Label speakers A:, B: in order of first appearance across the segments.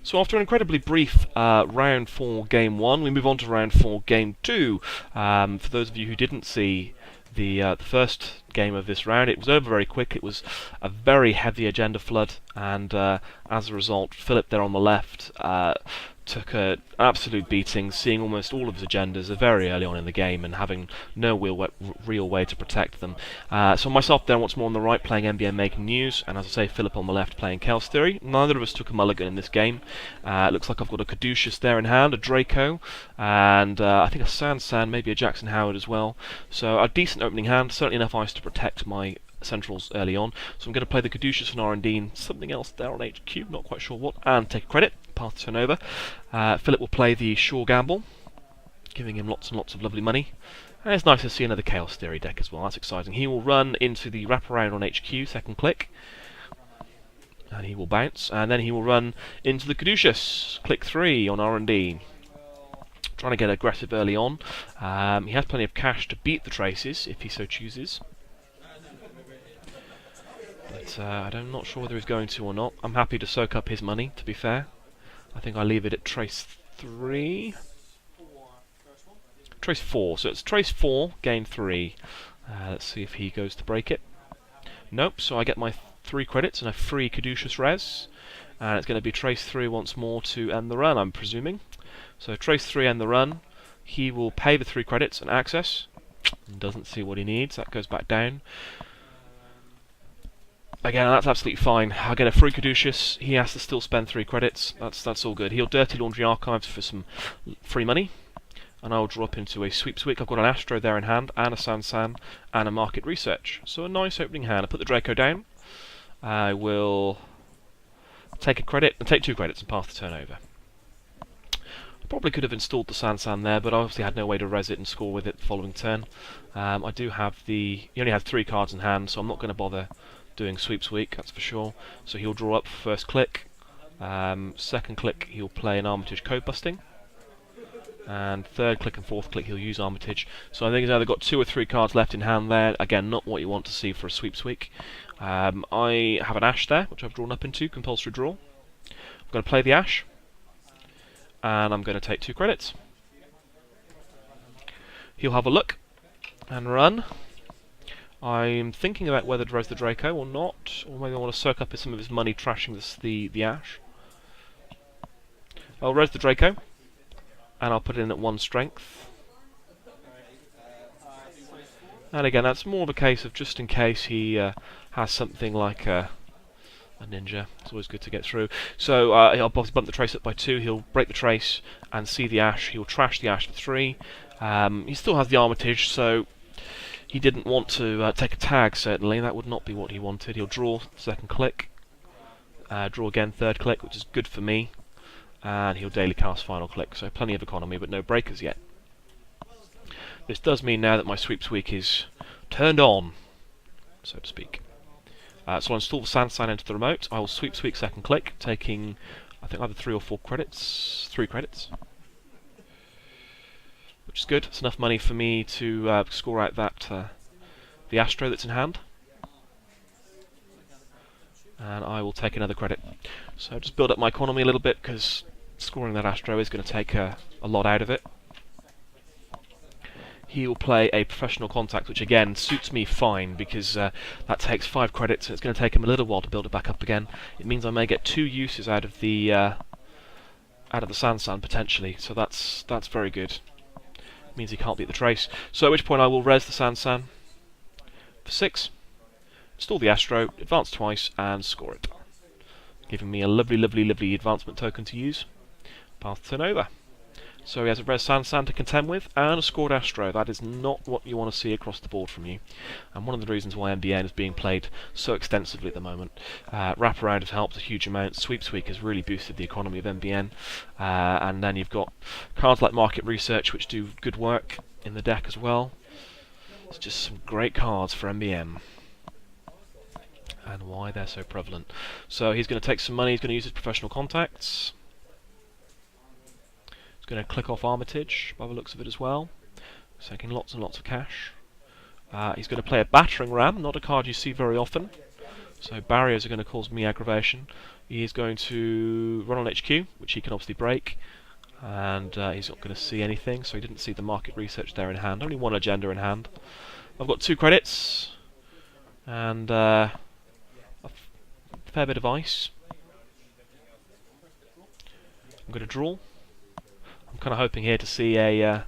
A: So after an incredibly brief round 4 game 1, we move on to round 4 game 2. For those of you who didn't see the first game of this round, it was over very quick. It was a very heavy agenda flood, and as a result, Philip there on the left took an absolute beating, seeing almost all of his agendas very early on in the game and having no real way to protect them. So myself there once more on the right playing NBN Making News, and as I say, Philip on the left playing Chaos Theory. Neither of us took a mulligan in this game. It looks like I've got a Caduceus there in hand, a Draco, and I think a Sansan, maybe a Jackson Howard as well. So a decent opening hand, certainly enough ice to protect my centrals early on. So I'm going to play the Caduceus and R&D and something else there on HQ, not quite sure what, and take a credit, path turn over. Philip will play the Shore Gamble, giving him lots and lots of lovely money. And it's nice to see another Chaos Theory deck as well, that's exciting. He will run into the wraparound on HQ, second click, and he will bounce, and then he will run into the Caduceus, click 3 on R&D. Trying to get aggressive early on. He has plenty of cash to beat the Traces, if he so chooses. But I'm not sure whether he's going to or not. I'm happy to soak up his money, to be fair. I think I leave it at Trace 3. Trace 4, so it's Trace 4, gain 3. Let's see if he goes to break it. Nope, so I get my 3 credits and a free Caduceus res. And it's going to be Trace 3 once more to end the run, I'm presuming. So Trace 3 end the run. He will pay the 3 credits and access. Doesn't see what he needs, that goes back down. Again, that's absolutely fine. I get a free Caduceus. He has to still spend 3 credits. That's all good. He'll Dirty Laundry Archives for some free money. And I'll drop into a Sweeps Week. I've got an Astro there in hand, and a Sansan, and a Market Research. So a nice opening hand. I put the Draco down. I will take a credit, and take 2 credits and pass the turn over. I probably could have installed the Sansan there, but I obviously had no way to res it and score with it the following turn. I do have he only has 3 cards in hand, so I'm not going to bother doing Sweeps Week, that's for sure. So he'll draw up first click. Second click, he'll play an Armitage Code Busting. And third click and fourth click, he'll use Armitage. So I think he's either got 2 or 3 cards left in hand there. Again, not what you want to see for a Sweeps Week. I have an Ash there, which I've drawn up into, compulsory draw. I'm going to play the Ash. And I'm going to take 2 credits. He'll have a look and run. I'm thinking about whether to res the Draco or not, or maybe I want to soak up some of his money trashing the Ash. I'll res the Draco, and I'll put it in at 1 strength. And again, that's more of a case of just in case he has something like a ninja. It's always good to get through. So I'll bump the Trace up by 2, he'll break the Trace and see the Ash, he'll trash the Ash for 3. He still has the Armitage, so he didn't want to take a tag, certainly. That would not be what he wanted. He'll draw second click, draw again third click, which is good for me, and he'll daily cast final click, so plenty of economy, but no breakers yet. This does mean now that my Sweeps Week is turned on, so to speak. So I'll install the Sansan into the remote. I will Sweeps Week second click, taking, I think, either 3 or 4 credits. 3 credits. Which is good. It's enough money for me to score out that the Astro that's in hand. And I will take another credit. So just build up my economy a little bit, because scoring that Astro is going to take a lot out of it. He will play a Professional Contact, which again suits me fine, because that takes 5 credits, and it's going to take him a little while to build it back up again. It means I may get 2 uses out of the Sansan potentially, so that's very good. Means he can't beat the Trace. So at which point I will res the Sansan for 6, install the Astro, advance twice, and score it. Giving me a lovely, lovely, lovely advancement token to use. Path turn over. So he has a res Sansan to contend with, and a scored Astro. That is not what you want to see across the board from you. And one of the reasons why MBN is being played so extensively at the moment. Wraparound has helped a huge amount. Sweeps Week has really boosted the economy of MBN. And then you've got cards like Market Research, which do good work in the deck as well. It's just some great cards for MBN. And why they're so prevalent. So he's going to take some money, he's going to use his Professional Contacts. He's going to click off Armitage, by the looks of it as well. He's taking lots and lots of cash. He's going to play a Battering Ram, not a card you see very often. So barriers are going to cause me aggravation. He is going to run on HQ, which he can obviously break, and he's not going to see anything, so he didn't see the market research there in hand. Only one agenda in hand. I've got 2 credits, and a fair bit of ice. I'm going to draw. I'm kind of hoping here to see a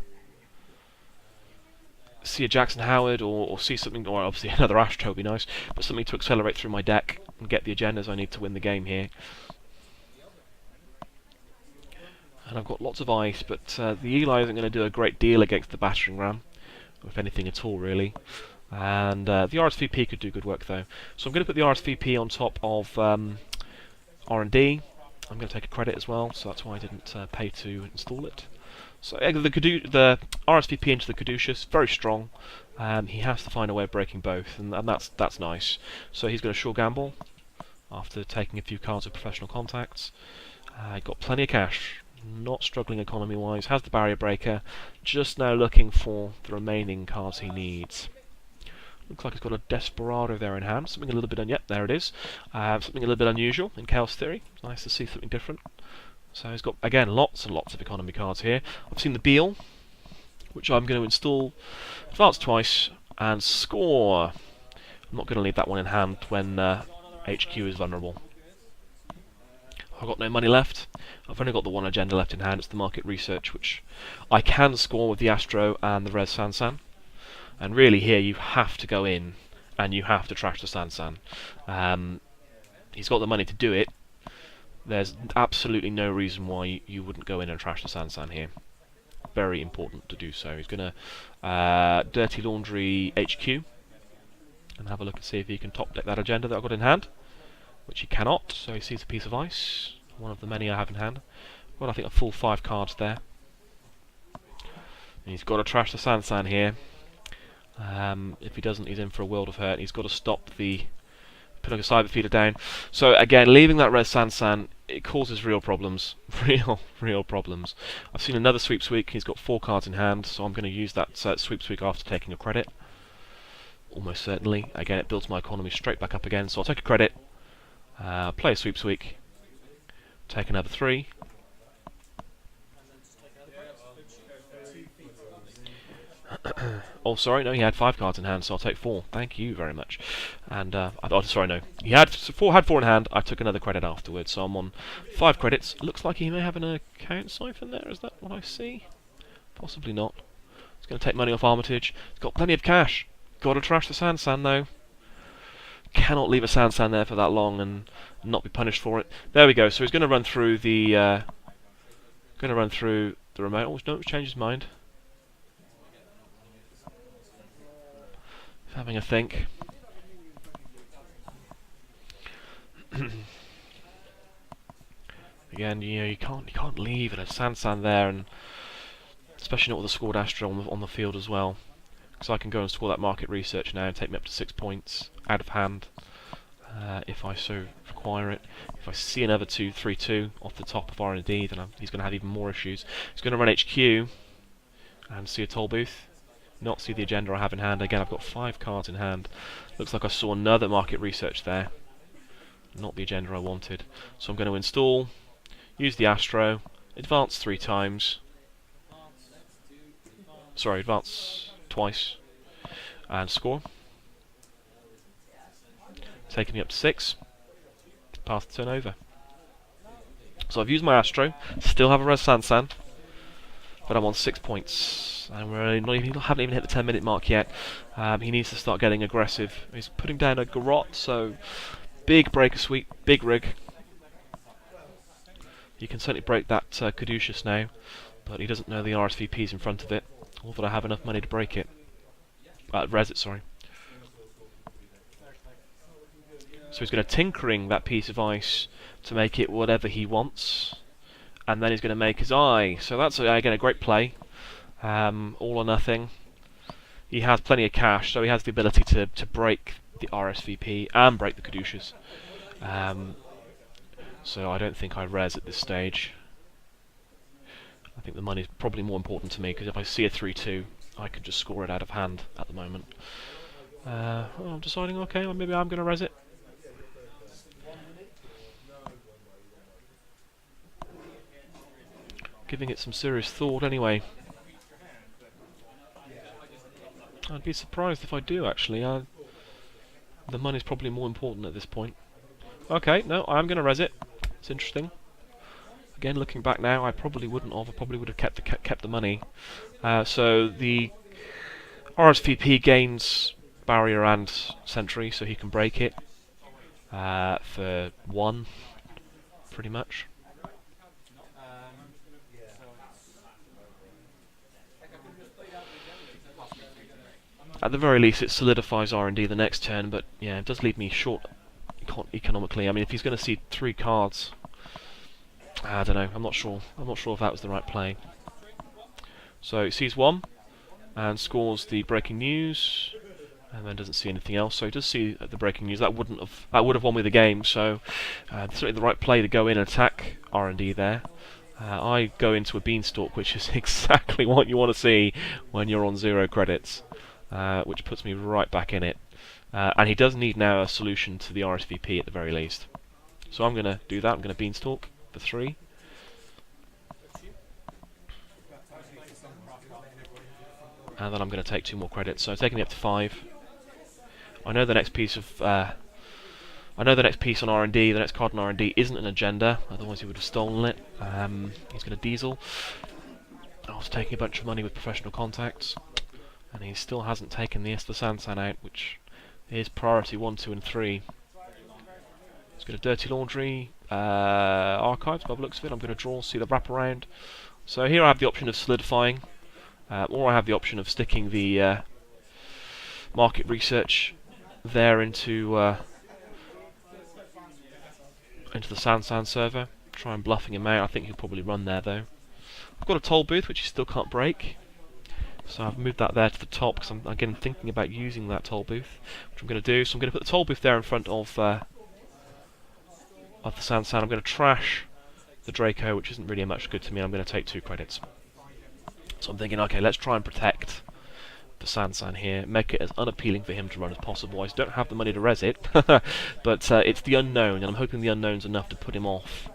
A: Jackson Howard, or see something, or obviously another Astro would be nice, but something to accelerate through my deck and get the agendas I need to win the game here. And I've got lots of ice, but the Eli isn't going to do a great deal against the battering ram, if anything at all, really. And the RSVP could do good work, though. So I'm going to put the RSVP on top of R&D. I'm going to take a credit as well, so that's why I didn't pay to install it. So the RSVP into the Caduceus, very strong. He has to find a way of breaking both, and that's nice. So he's going to sure gamble after taking a few cards of professional contacts. Got plenty of cash, not struggling economy-wise. Has the barrier breaker, just now looking for the remaining cards he needs. Looks like he's got a Desperado there in hand. Something a little bit yep, there it is. Something a little bit unusual in Chaos Theory. It's nice to see something different. So he's got, again, lots and lots of economy cards here. I've seen the Beal, which I'm going to install, advance twice, and score. I'm not going to leave that one in hand when HQ is vulnerable. I've got no money left. I've only got the one agenda left in hand. It's the market research, which I can score with the Astro and the Res Sansan. And really here you have to go in and you have to trash the Sansan. He's got the money to do it. There's absolutely no reason why you wouldn't go in and trash the Sansan here. Very important to do so. He's going to Dirty Laundry HQ and have a look and see if he can top deck that agenda that I've got in hand, which he cannot, so he sees a piece of ice, one of the many I have in hand. Well, I think a full 5 cards there. And he's got to trash the Sansan here. If he doesn't, he's in for a world of hurt. He's got to stop putting a Cyber Feeder down. So again, leaving that Res Sansan, it causes real problems. Real problems. I've seen another Sweep Sweep. He's got 4 cards in hand, so I'm going to use that Sweep Sweep after taking a credit. Almost certainly. Again, it builds my economy straight back up again, so I'll take a credit. Play a Sweep Sweep. Take another 3. Oh, sorry, no, he had 5 cards in hand, so I'll take 4. Thank you very much. And, sorry, no. He had 4 in hand, I took another credit afterwards, so I'm on 5 credits. Looks like he may have an account siphon there, is that what I see? Possibly not. He's going to take money off Armitage. He's got plenty of cash. Got to trash the Sansan, though. Cannot leave a Sansan there for that long and not be punished for it. There we go, so he's going to run through the, remote. Oh, no, change his mind. Having a think. Again, you can't leave a Sansan there, and especially not with a scored Astro on the field as well. Because I can go and score that market research now and take me up to 6 points out of hand, if I so require it. If I see another 2-3-2 off the top of R&D, then he's going to have even more issues. He's going to run HQ and see a toll booth. Not see the agenda I have in hand. Again, I've got 5 cards in hand. Looks like I saw another market research there. Not the agenda I wanted. So I'm going to install, use the Astro, advance 3 times. Sorry, advance twice, and score. Taking me up to 6. Pass the turn over. So I've used my Astro. Still have a Res Sansan, but I'm on 6 points. And haven't even hit the 10-minute mark yet. He needs to start getting aggressive. He's putting down a garrote, so big breaker sweep, big rig. You can certainly break that Caduceus now, but he doesn't know the RSVP's in front of it, or that I have enough money to break it. Res it, sorry. So he's going to tinkering that piece of ice to make it whatever he wants, and then he's going to make his eye. So that's again a great play. All or nothing. He has plenty of cash, so he has the ability to break the RSVP and break the Caduceus. So I don't think I res at this stage. I think the money's probably more important to me, because if I see a 3-2, I could just score it out of hand at the moment. Well, I'm deciding, okay, well, maybe I'm going to res it. giving it some serious thought anyway. I'd be surprised if I do, actually. The money's probably more important at this point. Okay, no, I'm going to res it. It's interesting. Again, looking back now, I probably wouldn't have. I probably would have kept the money. So the RSVP gains barrier and sentry, so he can break it for 1, pretty much. At the very least, it solidifies R&D the next turn, but yeah, it does leave me short economically. I mean, if he's going to see 3 cards, I don't know. I'm not sure. I'm not sure if that was the right play. So he sees 1 and scores the breaking news, and then doesn't see anything else. So he does see the breaking news. That would have won me the game. So certainly the right play to go in and attack R&D there. I go into a beanstalk, which is exactly what you want to see when you're on 0 credits. Which puts me right back in it. And he does need now a solution to the RSVP at the very least. So I'm going to do that. I'm going to beanstalk for 3. And then I'm going to take 2 more credits. So I'm taking me up to 5. I know the next piece of on R&D, the next card on R&D isn't an agenda, otherwise he would have stolen it. He's going to diesel. I was taking a bunch of money with professional contacts. And he still hasn't taken the Esther Sansan out, which is priority 1, 2, and 3. He's got a Dirty Laundry Archives, by the looks of it. I'm going to draw, see the wraparound. So here I have the option of solidifying, or I have the option of sticking the market research there into the Sansan server. Try and bluffing him out. I think he'll probably run there though. I've got a toll booth, which he still can't break. So I've moved that there to the top because I'm again thinking about using that toll booth, which I'm going to do. So I'm going to put the toll booth there in front of the Sansan. I'm going to trash the Draco, which isn't really much good to me. I'm going to take 2 credits. So I'm thinking, okay, let's try and protect the Sansan here, make it as unappealing for him to run as possible. I don't have the money to res it, but it's the unknown, and I'm hoping the unknown's enough to put him off,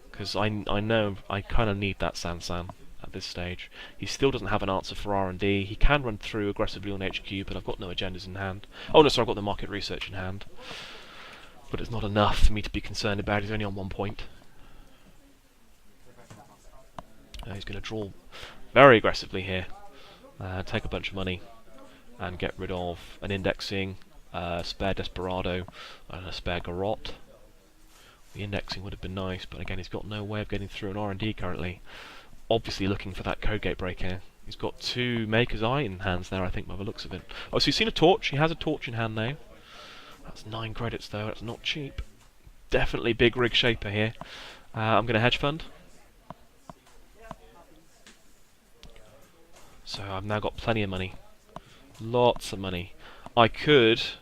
A: because I know I kind of need that Sansan at this stage. He still doesn't have an answer for R&D. He can run through aggressively on HQ, but I've got no agendas in hand. Oh no, sorry, I've got the market research in hand. But it's not enough for me to be concerned about. He's only on 1 point. He's going to draw very aggressively here. Take a bunch of money and get rid of an indexing, spare Desperado, and a spare Garrote. The indexing would have been nice, but again, he's got no way of getting through an R&D currently. Obviously looking for that code gate breaker. He's got 2 Maker's Eye in hands there, I think, by the looks of it. Oh, so he's seen a torch. He has a torch in hand now. That's 9 credits, though. That's not cheap. Definitely big rig shaper here. I'm going to hedge fund. So I've now got plenty of money. Lots of money. I could... so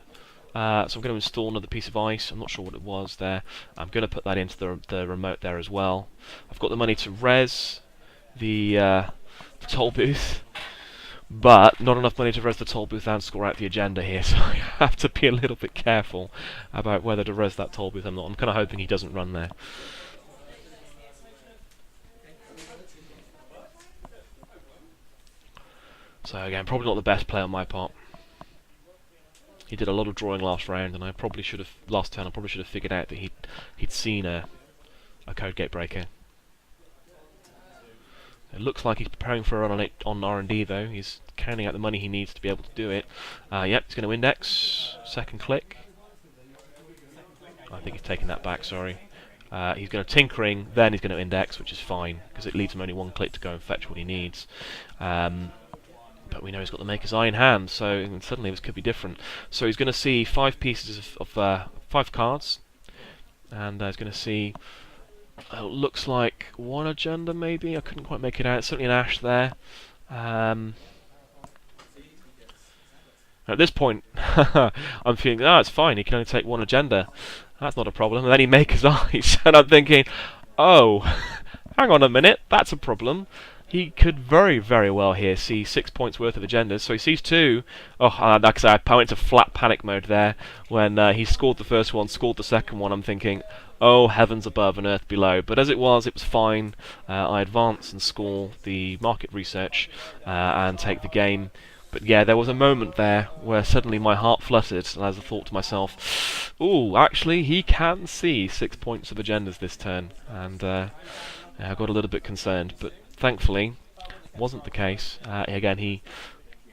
A: I'm going to install another piece of ice. I'm not sure what it was there. I'm going to put that into the remote there as well. I've got the money to res the toll booth, but not enough money to res the toll booth and score out the agenda here, so I have to be a little bit careful about whether to res that toll booth or not. I'm kind of hoping he doesn't run there. So again, probably not the best play on my part. He did a lot of drawing last round, and last turn I probably should have figured out that he'd seen a code gate breaker. It looks like he's preparing for a run on R&D though. He's counting out the money he needs to be able to do it. Yep, he's going to index. Second click. I think he's taking that back, sorry. He's going to tinkering, then he's going to index, which is fine, because it leaves him only 1 click to go and fetch what he needs. But we know he's got the Maker's Eye in hand, so suddenly this could be different. So he's going to see 5 pieces of 5 cards, and he's going to see... looks like 1 agenda maybe. I couldn't quite make it out. Certainly an Ash there. At this point, I'm feeling, it's fine. He can only take 1 agenda. That's not a problem. And then he makes his eyes, and I'm thinking, oh, hang on a minute, that's a problem. he could very, very well here see 6 points worth of agendas. So he sees 2. Oh, like I said, I went into flat panic mode there when he scored the first one, scored the second one. I'm thinking, oh, heavens above and earth below. But as it was fine. I advance and score the market research and take the game. But yeah, there was a moment there where suddenly my heart fluttered, and as I thought to myself, ooh, actually, he can see 6 points of agendas this turn. And I got a little bit concerned, but thankfully, wasn't the case. Again, he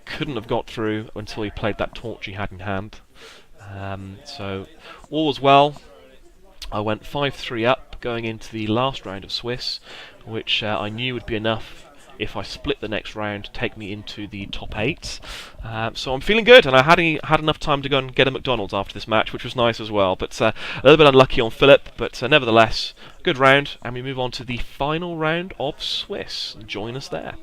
A: couldn't have got through until he played that torch he had in hand. So all was well. I went 5-3 up going into the last round of Swiss, which I knew would be enough if I split the next round to take me into the top 8. So I'm feeling good, and I had enough time to go and get a McDonald's after this match, which was nice as well. But a little bit unlucky on Philip, but nevertheless, good round, and we move on to the final round of Swiss. Join us there.